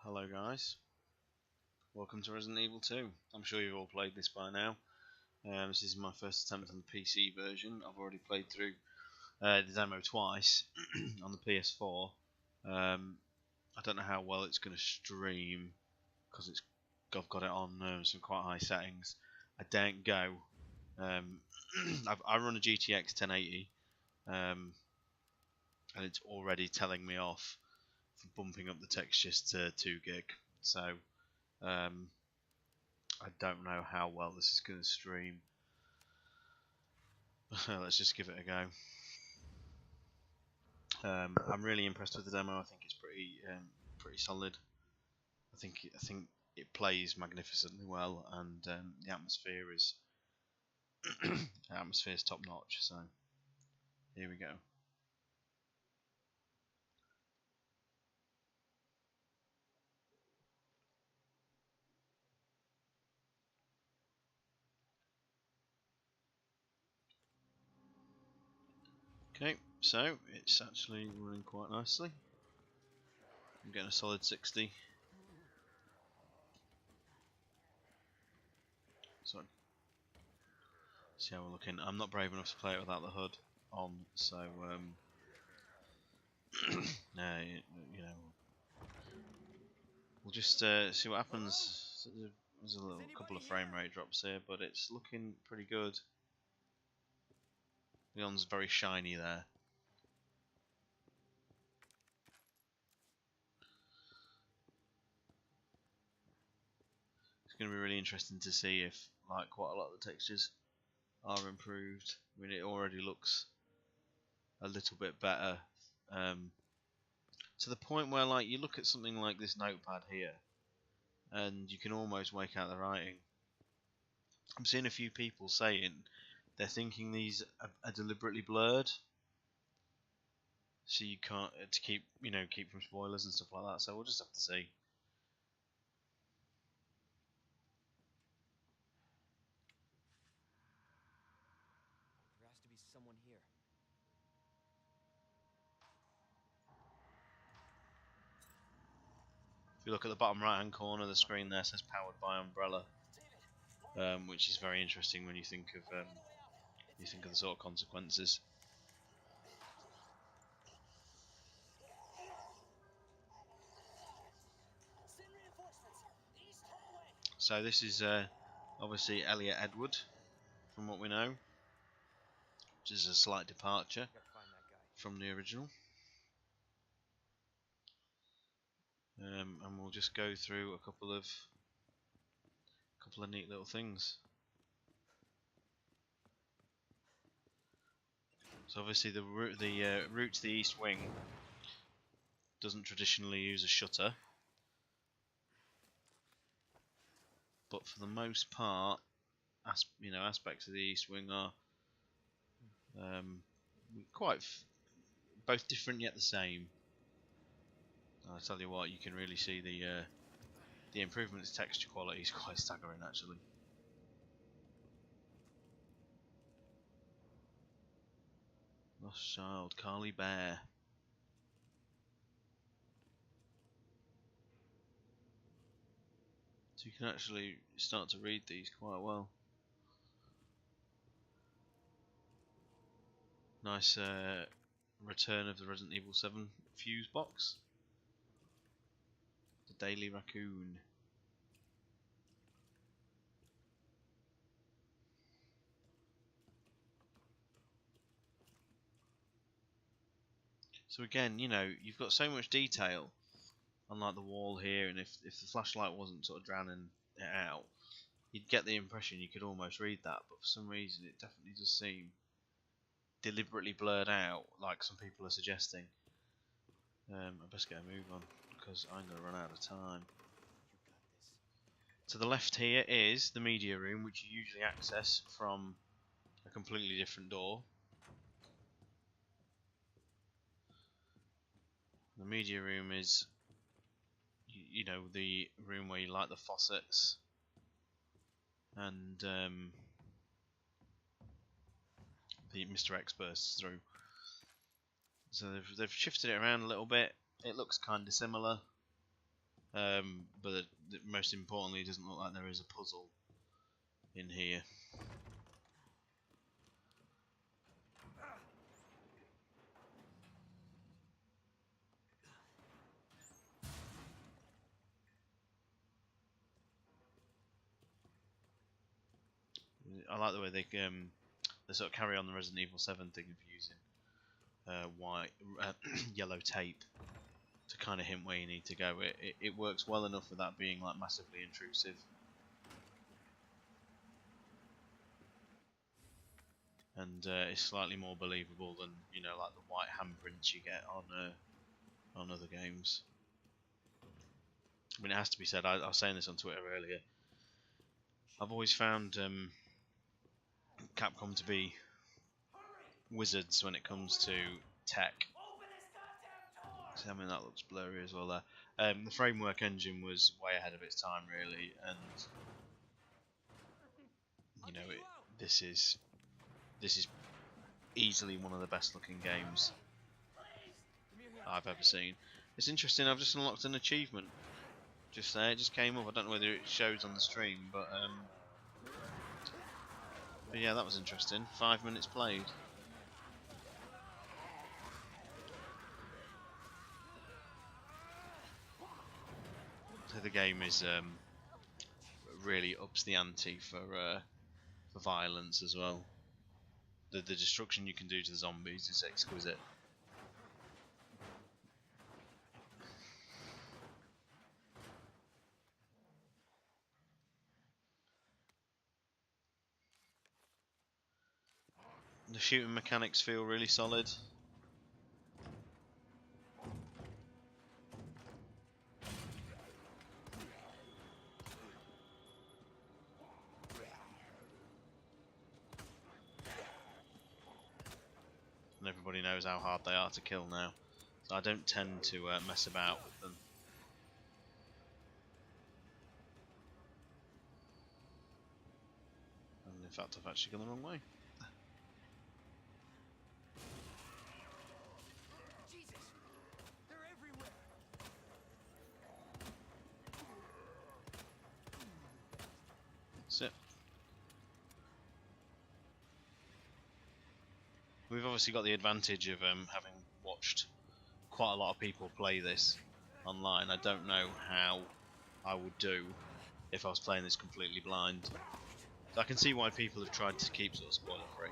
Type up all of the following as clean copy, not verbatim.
Hello guys, welcome to Resident Evil 2. I'm sure you've all played this by now. This is my first attempt on the PC version. I've already played through the demo twice on the PS4. I don't know how well it's going to stream because I've got it on some quite high settings. I daren't go. I run a GTX 1080 and it's already telling me off for bumping up the textures to 2 gig. So I don't know how well this is going to stream. Let's just give it a go. I'm really impressed with the demo. I think it's pretty solid. I think it plays magnificently well, and the atmosphere is top notch. So here we go. Okay, so it's actually running quite nicely. I'm getting a solid 60. So see how we're looking. I'm not brave enough to play it without the HUD on, so you know, we'll just see what happens. There's a couple of frame rate drops here, but it's looking pretty good. Leon's very shiny there. It's going to be really interesting to see if, like, quite a lot of the textures are improved. I mean, it already looks a little bit better, to the point where, like, you look at something like this notepad here, and you can almost make out the writing. I'm seeing a few people saying they're thinking these are deliberately blurred, so you can't to keep from spoilers and stuff like that. So we'll just have to see. There has to be someone here. If you look at the bottom right hand corner of the screen there, it says powered by Umbrella, which is very interesting when you think of the sort of consequences. So this is obviously Elliot Edward, from what we know, which is a slight departure from the original. And we'll just go through a couple of neat little things. So obviously the route to the east wing doesn't traditionally use a shutter, but for the most part, aspects of the east wing are quite both different yet the same. I'll tell you what, you can really see the improvement in texture quality is quite staggering actually. Lost Child, Carly Bear. So you can actually start to read these quite well. Nice return of the Resident Evil 7 fuse box. The Daily Raccoon. So again, you've got so much detail on like the wall here, and if the flashlight wasn't sort of drowning it out, you'd get the impression you could almost read that, but for some reason it definitely does seem deliberately blurred out, like some people are suggesting. I best get a move on because I'm going to run out of time. To the left here is the media room, which you usually access from a completely different door. The media room is, the room where you light the faucets and the Mr. X bursts through. So they've shifted it around a little bit. It looks kind of similar. but most importantly, it doesn't look like there is a puzzle in here. I like the way they sort of carry on the Resident Evil 7 thing of using yellow tape to kind of hint where you need to go. It works well enough without being like massively intrusive. And it's slightly more believable than, you know, like the white handprints you get on other games. I mean, it has to be said, I was saying this on Twitter earlier, I've always found Capcom to be wizards when it comes to tech. See, I mean, that looks blurry as well there. The framework engine was way ahead of its time, really, and you know, this is easily one of the best looking games I've ever seen. It's interesting, I've just unlocked an achievement just there, it just came up. I don't know whether it shows on the stream, but yeah, that was interesting. 5 minutes played. So the game is really ups the ante for violence as well. The destruction you can do to the zombies is exquisite. The shooting mechanics feel really solid. And everybody knows how hard they are to kill now. So I don't tend to mess about with them. And in fact, I've actually gone the wrong way. Jesus! They're everywhere! That's it. We've obviously got the advantage of having watched quite a lot of people play this online. I don't know how I would do if I was playing this completely blind. So I can see why people have tried to keep sort of spoiler free.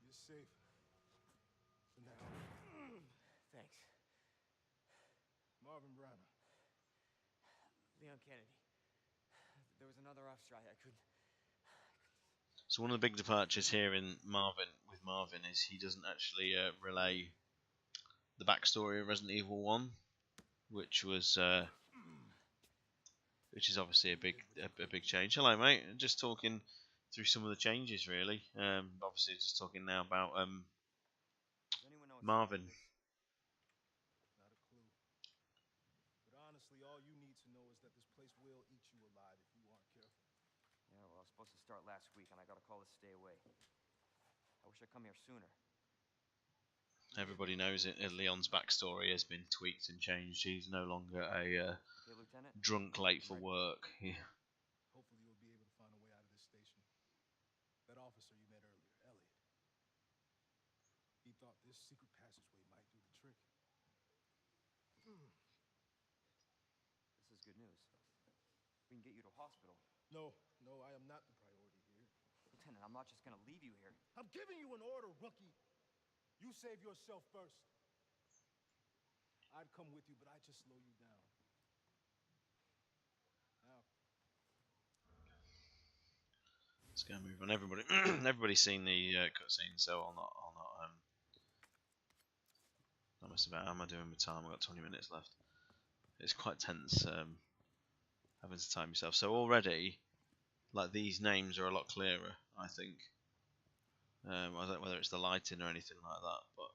You're safe. For now. Thanks. Marvin Branagh. Leon Kennedy. There was another off strike. I couldn't... So one of the big departures here in Marvin is he doesn't actually relay the backstory of Resident Evil 1, which is obviously a big change. Hello, mate. Just talking through some of the changes, really. Obviously, just talking now about Does anyone know Marvin. Not a clue. But honestly, all you need to know is that this place will eat you alive if you aren't careful. Yeah, well, I was supposed to start last week, and I got a call to stay away. I wish I'd come here sooner. Everybody knows it. Leon's backstory has been tweaked and changed. He's no longer a Okay, Lieutenant? drunk late for work. Hopefully you'll be able to find a way out of this station. That officer you met earlier, Elliot. He thought this secret passageway might do the trick. This is good news. We can get you to a hospital. No, I am not the priority here. Lieutenant, I'm not just gonna leave you here. I'm giving you an order, rookie. You save yourself first. I'd come with you, but I'd just slow you down. Now, Let's go move on. Everybody's seen the cutscene, so I'll not mess about. How am I doing with time? I've got 20 minutes left. It's quite tense having to time yourself. So already, like, these names are a lot clearer, I think. I don't know whether it's the lighting or anything like that, but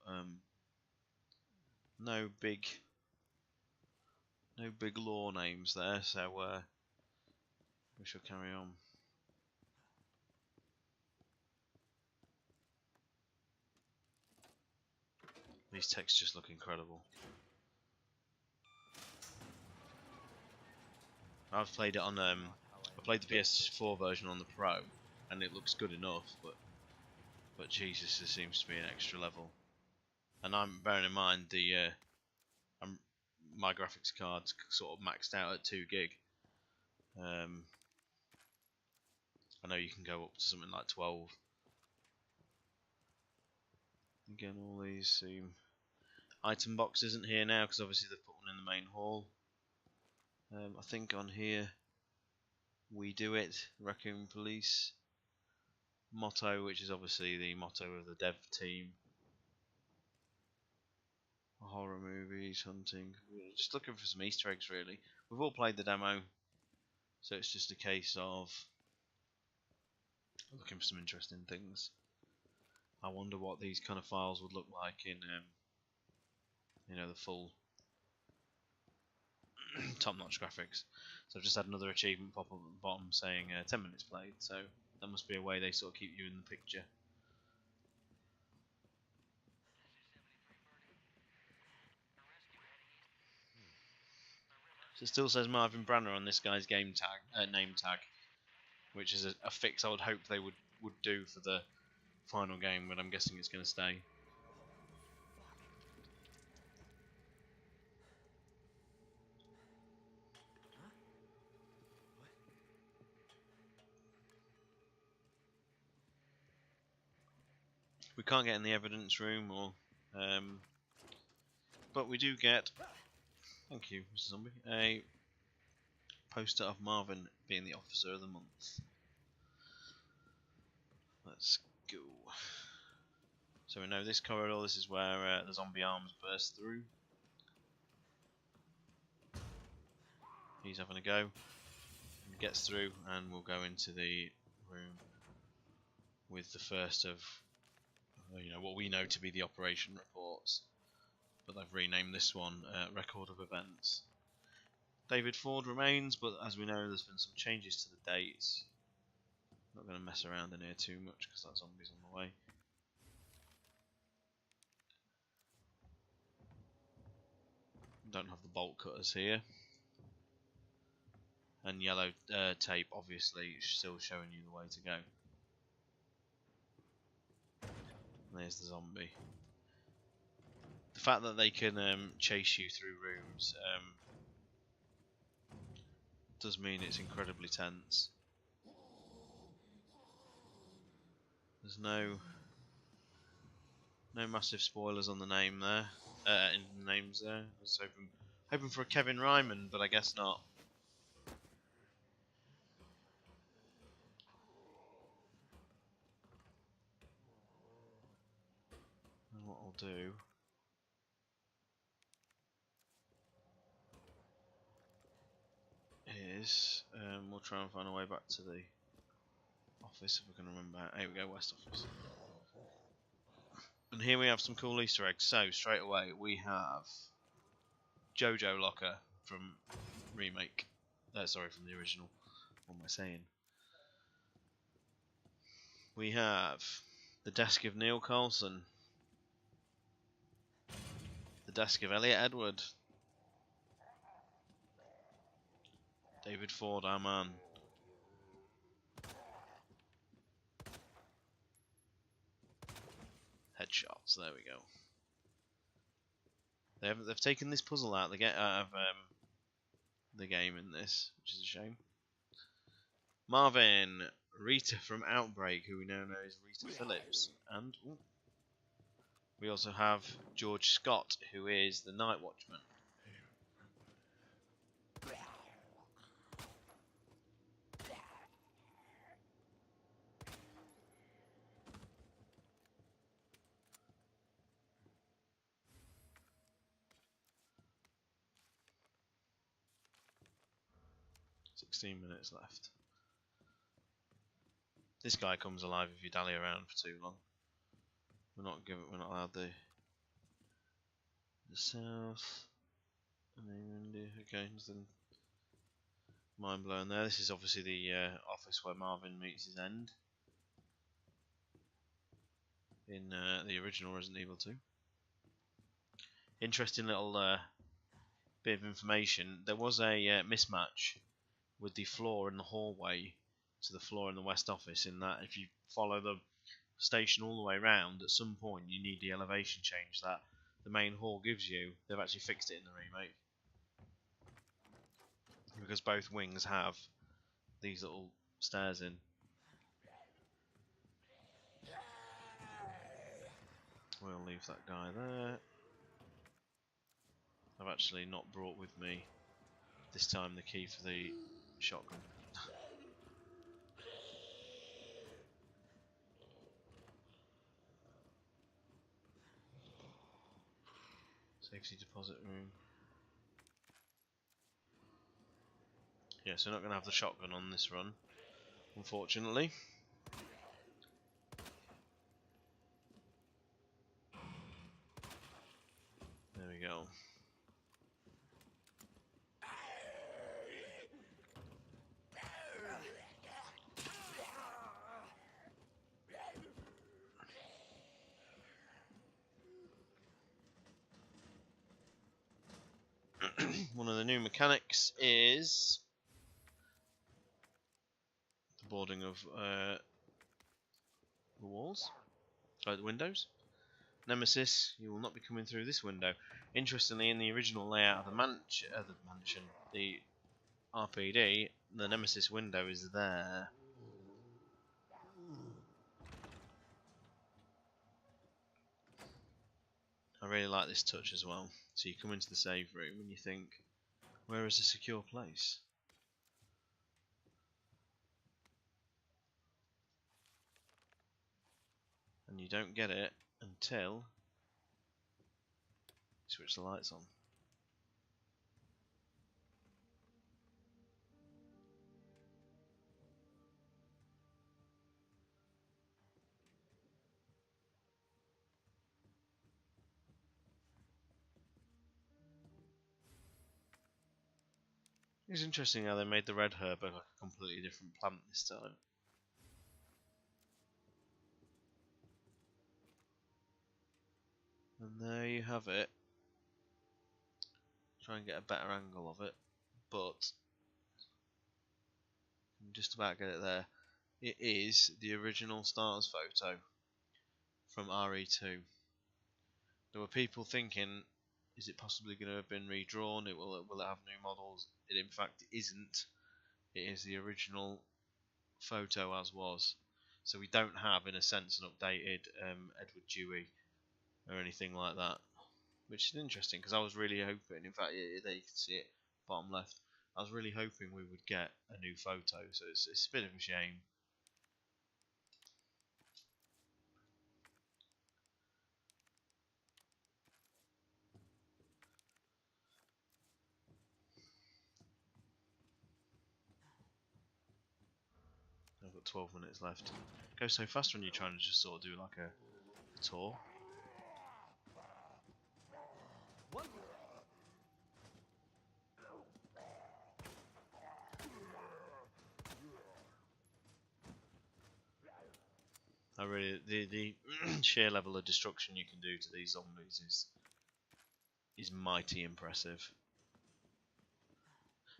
no big lore names there. So we shall carry on. These texts just look incredible. I've played it on I played the PS4 version on the Pro, and it looks good enough, but Jesus, there seems to be an extra level. And I'm bearing in mind the my graphics card's sort of maxed out at 2 gig. I know you can go up to something like 12. Again, all these seem. Item box isn't here now because obviously they've put one in the main hall. I think on here, we do it, Raccoon Police. Motto, which is obviously the motto of the dev team. Horror movies, hunting. We're just looking for some Easter eggs, really. We've all played the demo, so it's just a case of looking for some interesting things. I wonder what these kind of files would look like in, you know, the full top-notch graphics. So I've just had another achievement pop up at the bottom saying 10 minutes played, so that must be a way they sort of keep you in the picture. So it still says Marvin Branner on this guy's name tag, which is a fix I would hope they would do for the final game, but I'm guessing it's going to stay. We can't get in the evidence room, or but we do get, thank you, Mr. Zombie, a poster of Marvin being the Officer of the Month. Let's go. So we know this corridor, this is where the zombie arms burst through. He's having a go. He gets through, and we'll go into the room with the first of, you know, what we know to be the operation reports, but they've renamed this one Record of Events. David Ford remains, but as we know, there's been some changes to the dates. Not going to mess around in here too much because that zombie's on the way. Don't have the bolt cutters here. And yellow tape, obviously, still showing you the way to go. And there's the zombie. The fact that they can chase you through rooms does mean it's incredibly tense. There's no massive spoilers on the name there, in the names there. I was hoping for a Kevin Ryman, but I guess not. And what I'll do is we'll try and find a way back to the office if we can remember. Here we go, West Office. And here we have some cool Easter eggs. So straight away we have Jojo Locker from remake. Sorry, from the original. What am I saying? We have the desk of Neil Carlson, the desk of Elliot Edward, David Ford, our man. Headshots. There we go. They've taken this puzzle out of the game in this, which is a shame. Marvin, Rita from Outbreak, who we now know is Rita Phillips, and we also have George Scott, who is the Night Watchman. Minutes left. This guy comes alive if you dally around for too long. We're not allowed the south. Okay, nothing mind blowing there. This is obviously the office where Marvin meets his end in the original Resident Evil 2. Interesting little bit of information. There was a mismatch with the floor in the hallway to the floor in the West office, in that if you follow the station all the way around, at some point you need the elevation change that the main hall gives you. They've actually fixed it in the remake, because both wings have these little stairs in. We'll leave that guy there. I've actually not brought with me this time the key for the shotgun. Safety deposit room. Yeah, so we're not going to have the shotgun on this run, unfortunately. There we go. One of the new mechanics is the boarding of the walls, the windows. Nemesis, you will not be coming through this window. Interestingly, in the original layout of the mansion, the RPD, the Nemesis window is there. I really like this touch as well. So you come into the save room and you think, where is a secure place? And you don't get it until you switch the lights on. It's interesting how they made the red herb look like a completely different plant this time. And there you have it. Try and get a better angle of it, but you can just about get it there. It is the original Stars photo from RE2. There were people thinking, is it possibly going to have been redrawn? Will it have new models? It in fact isn't. It is the original photo as was. So we don't have, in a sense, an updated Edward Dewey or anything like that, which is interesting because I was really hoping. In fact, there you can see it, bottom left. I was really hoping we would get a new photo, so it's a bit of a shame. I've got 12 minutes left. It goes so fast when you're trying to just sort of do like a tour. What? I really, the sheer level of destruction you can do to these zombies is mighty impressive.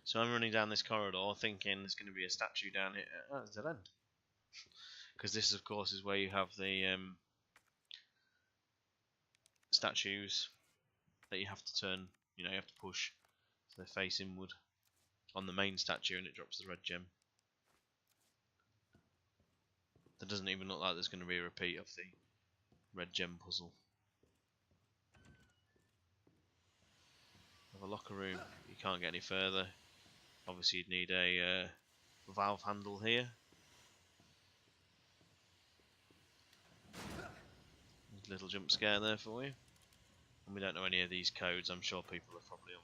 So I'm running down this corridor thinking there's going to be a statue down here. Oh, it's dead end. Because this, of course, is where you have the statues that you have to turn, you have to push so they face inward on the main statue, and it drops the red gem. That doesn't even look like there's going to be a repeat of the red gem puzzle. Have a locker room. You can't get any further. Obviously, you'd need a valve handle here. Little jump scare there for you. And we don't know any of these codes. I'm sure people have probably,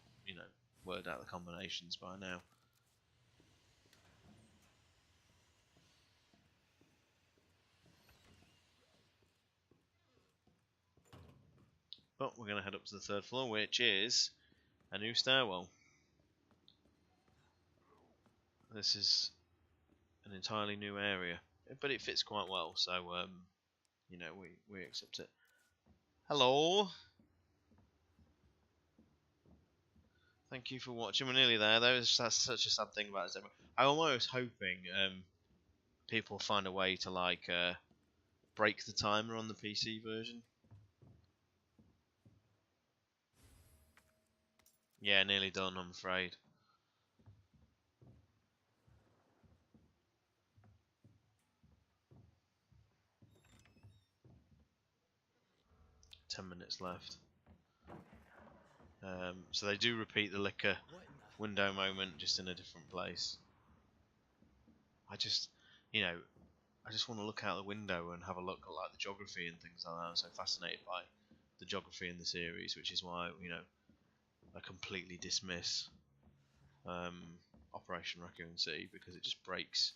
worked out the combinations by now. But we're going to head up to the third floor, which is a new stairwell. This is an entirely new area, but it fits quite well, so we accept it. Hello. thank you for watching. We're nearly there. That's such a sad thing about this demo. I'm almost hoping people find a way to like break the timer on the PC version. Yeah, nearly done, I'm afraid. $10 left. So they do repeat the liquor window moment, just in a different place. I just want to look out the window and have a look at like the geography and things like that. I'm so fascinated by the geography in the series, which is why I completely dismiss Operation Raccoon City, because it just breaks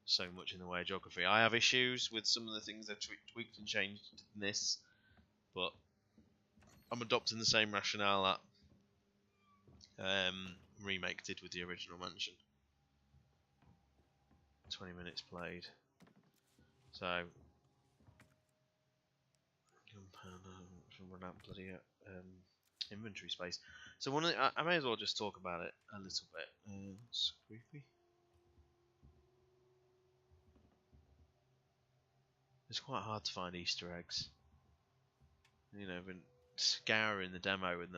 so much in the way of geography. I have issues with some of the things they've tweaked and changed in this, but I'm adopting the same rationale that remake did with the original Mansion. 20 minutes played. So run out bloody inventory space. So I may as well just talk about it a little bit. It's creepy. It's quite hard to find Easter eggs. Been scouring the demo and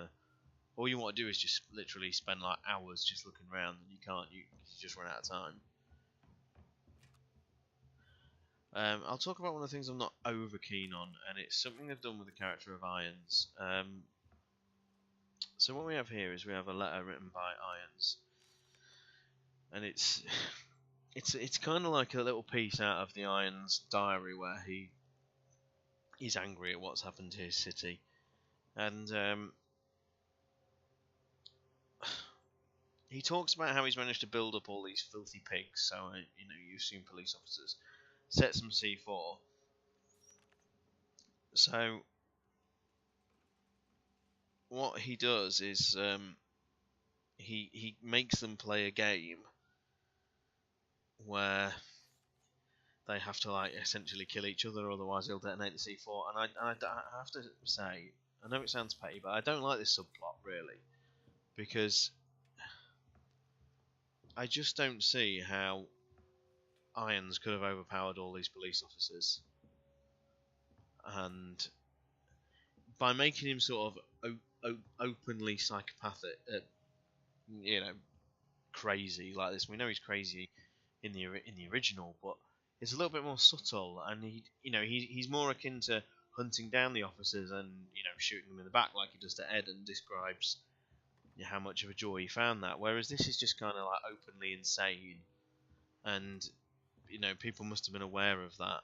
all you want to do is just literally spend like hours just looking around, and you can't. You just run out of time. I'll talk about one of the things I'm not over keen on, and it's something they've done with the character of Irons. So what we have here is we have a letter written by Irons, and it's kind of like a little piece out of the Irons diary where he's angry at what's happened to his city, and he talks about how he's managed to build up all these filthy pigs. So you've seen police officers set some C4. So what he does is he makes them play a game where they have to like essentially kill each other, otherwise he'll detonate the C4. And I have to say, I know it sounds petty, but I don't like this subplot really, because I just don't see how Irons could have overpowered all these police officers, and by making him sort of openly psychopathic, crazy like this. We know he's crazy in the original, but it's a little bit more subtle, and he's more akin to hunting down the officers and shooting them in the back like he does to Ed, and describes how much of a joy he found that. Whereas this is just kind of like openly insane, and people must have been aware of that.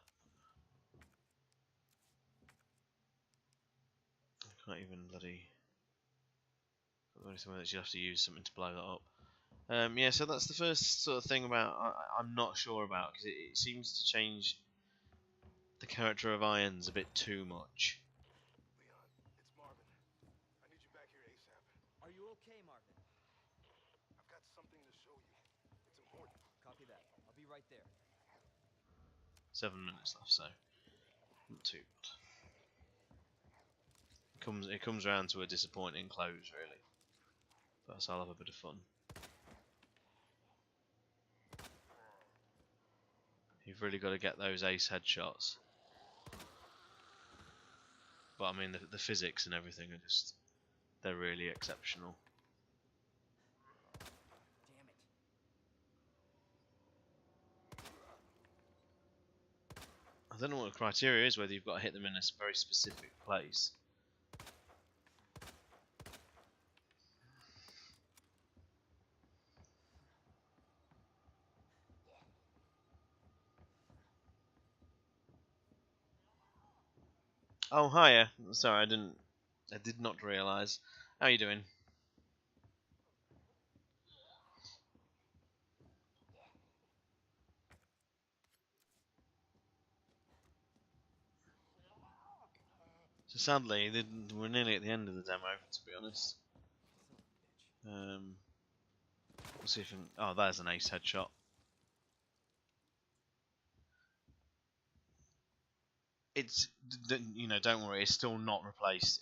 I can't even bloody. Something that you have to use something to blow that up. Yeah, so that's the first sort of thing about I'm not sure about, because it seems to change the character of Irons a bit too much. Leon, it's Marvin. I need you back here ASAP. Are you okay, Marvin? I've got something to show you. It's important. Copy that. I'll be right there. 7 minutes left, so not too bad. It comes around to a disappointing close, really. But I'll have a bit of fun. You've really got to get those ace headshots. But I mean, the physics and everything are they're really exceptional. Damn it. I don't know what the criteria is, whether you've got to hit them in a very specific place. Oh, hiya. Sorry, I did not realise. How are you doing? So sadly, we're nearly at the end of the demo, to be honest. We'll see if oh, there's an ace headshot. It's don't worry, it's still not replaced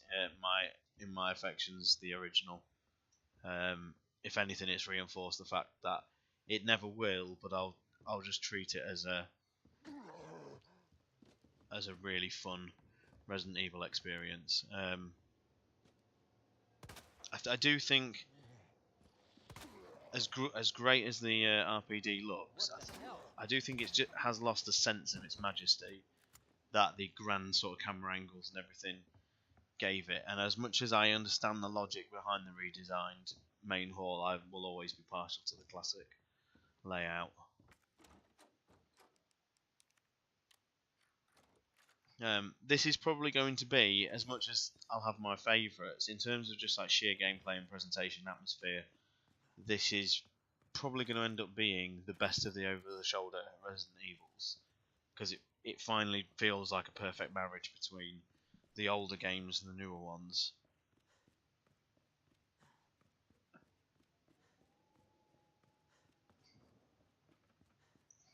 in my affections the original. If anything, it's reinforced the fact that it never will, but I'll just treat it as a really fun Resident Evil experience. I do think, as great as the RPD looks, I do think it has lost a sense of its majesty that the grand sort of camera angles and everything gave it. And as much as I understand the logic behind the redesigned main hall, I will always be partial to the classic layout. This is probably going to be, as much as I'll have my favourites, in terms of just like sheer gameplay and presentation atmosphere, this is probably going to end up being the best of the over-the-shoulder Resident Evils, because it finally feels like a perfect marriage between the older games and the newer ones.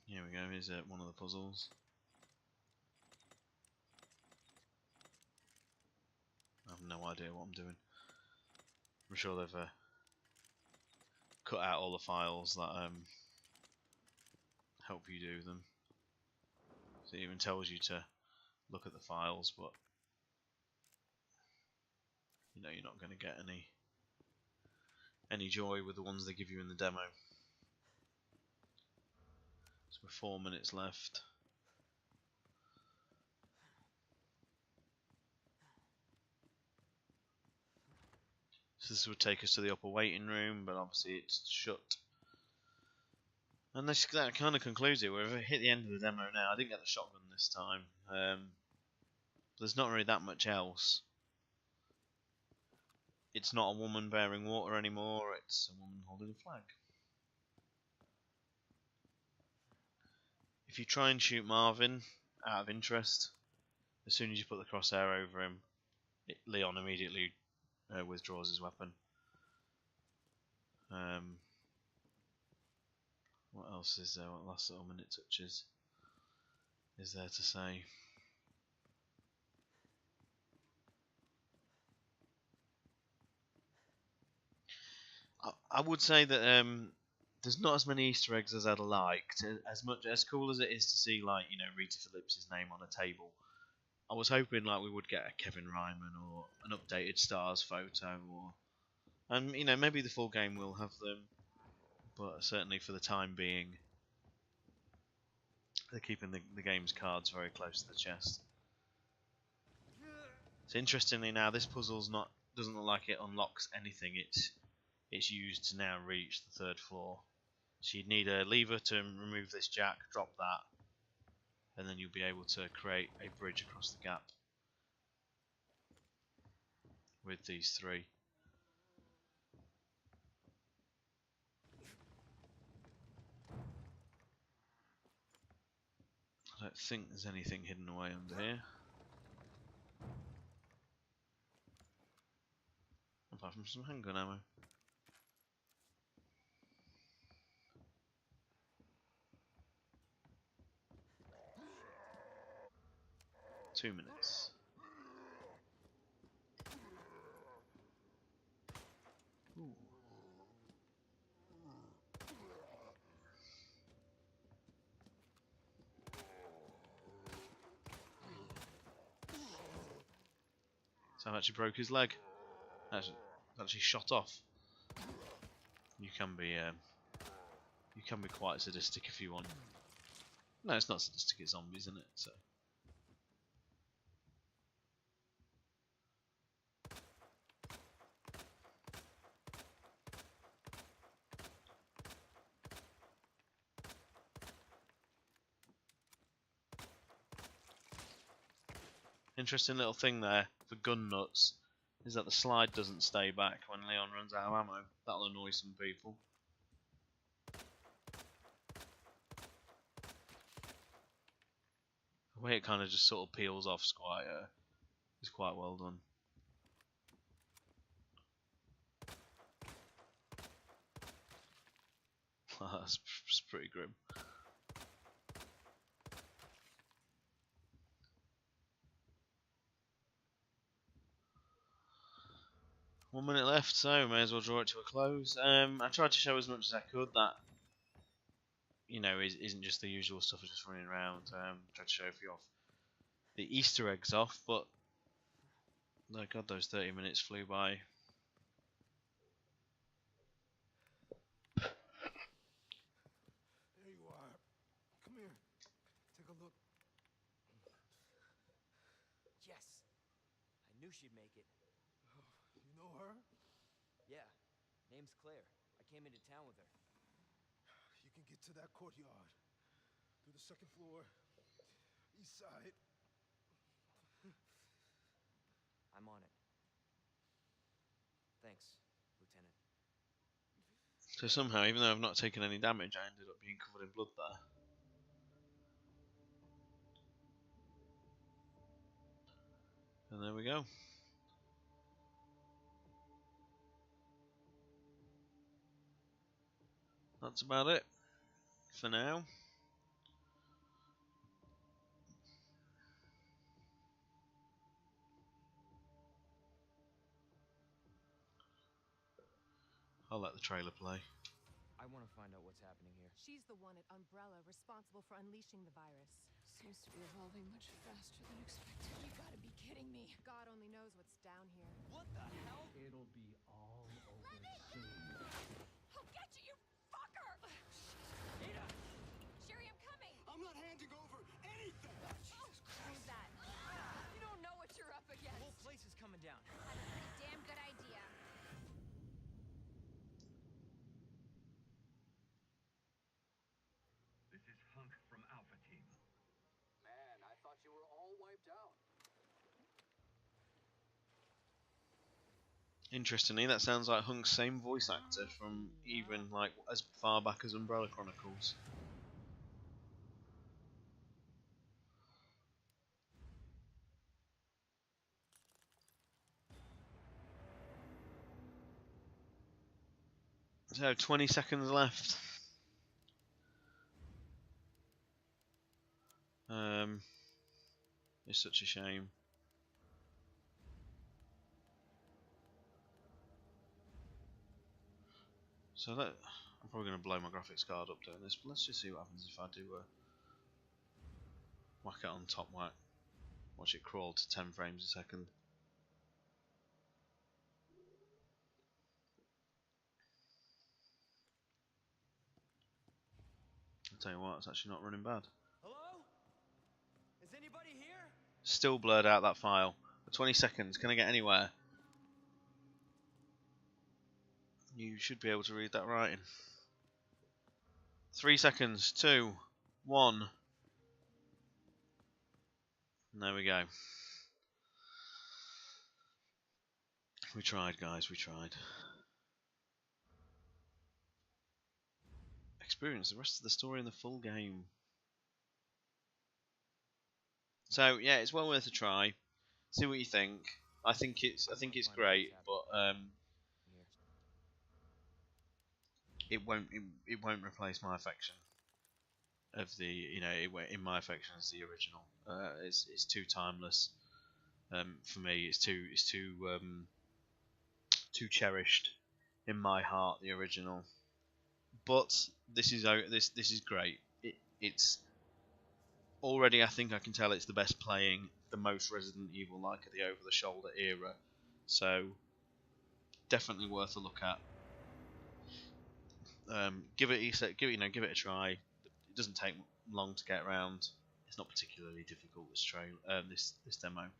Here we go, here's one of the puzzles. I have no idea what I'm doing. I'm sure they've cut out all the files that help you do them. So it even tells you to look at the files, but you know you're not going to get any joy with the ones they give you in the demo. So we're 4 minutes left. So this would take us to the upper waiting room, but obviously it's shut. And that kind of concludes it. We've hit the end of the demo now. I didn't get the shotgun this time. There's not really that much else. It's not a woman bearing water anymore, it's a woman holding a flag. If you try and shoot Marvin out of interest, as soon as you put the crosshair over him, Leon immediately withdraws his weapon. What else is there? What last little minute touches is there to say? I would say that there's not as many Easter eggs as I'd liked. As cool as it is to see, like, you know, Rita Phillips' name on a table, I was hoping like we would get a Kevin Ryman or an updated Stars photo, and you know, maybe the full game will have them, but certainly for the time being, they're keeping the game's cards very close to the chest. So interestingly, now this puzzle's doesn't look like it unlocks anything. It's used to now reach the 3rd floor. So you'd need a lever to remove this jack, drop that, and then you'll be able to create a bridge across the gap with these 3. I don't think there's anything hidden away under here. Apart from some handgun ammo. Two minutes. Ooh. So I've actually broke his leg. Actually shot off. You can be quite sadistic if you want. No, it's not sadistic. It's zombies, isn't it? So. Interesting little thing there for gun nuts is that the slide doesn't stay back when Leon runs out of ammo. That'll annoy some people. The way it kind of just sort of peels off is quite well done. That's pretty grim. 1 minute left, so may as well draw it to a close. I tried to show as much as I could that, you know, isn't just the usual stuff of just running around. Tried to show a few off the Easter eggs off, but no, God, those 30 minutes flew by. There you are. Come here. Take a look. Yes. I knew she'd make it. You know her? Yeah. Name's Claire. I came into town with her. You can get to that courtyard. Through the second floor. East side. I'm on it. Thanks, Lieutenant. So somehow, even though I've not taken any damage, I ended up being covered in blood there. And there we go. That's about it for now. I'll let the trailer play. I want to find out what's happening here. She's the one at Umbrella responsible for unleashing the virus. Seems to be evolving much faster than expected. You gotta be kidding me. God only knows what's down here. What the hell? It'll be all over soon. I'll get you, you fucker! Ada! Sherry, I'm coming! I'm not handing over anything! Who's that? You don't know what you're up The against. whole place is coming down. That's a pretty damn good idea. This is Hunk from Alpha Team. Man, I thought you were all wiped out. Interestingly, that sounds like Hunk's same voice actor from even like as far back as Umbrella Chronicles. So 20 seconds left. It's such a shame. So that I'm probably going to blow my graphics card up doing this, but let's just see what happens if I do whack it on top whack. Watch it crawl to 10 frames a second. I'll tell you what, it's actually not running bad. Hello? Is anybody here? Still blurred out that file. For 20 seconds, can I get anywhere? You should be able to read that writing. 3 seconds, 2, 1. And there we go. We tried, guys, we tried. Experience the rest of the story in the full game. So yeah, it's well worth a try. See what you think. I think it's great, but it won't replace my affection of the, you know, in my affection as the original. It's too timeless. For me, it's too cherished in my heart, the original. But this is great. It's already, I think I can tell it's the best playing, the most Resident Evil like of the over the shoulder era. So definitely worth a look at. Give it a try. It doesn't take long to get around. It's not particularly difficult, this demo.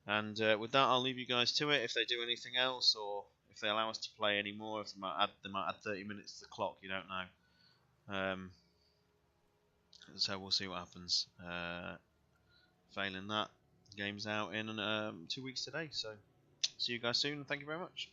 And with that, I'll leave you guys to it. If they do anything else, or if they allow us to play any more, if they might add 30 minutes to the clock. You don't know. So we'll see what happens. Failing that, game's out in 2 weeks today. So see you guys soon. And thank you very much.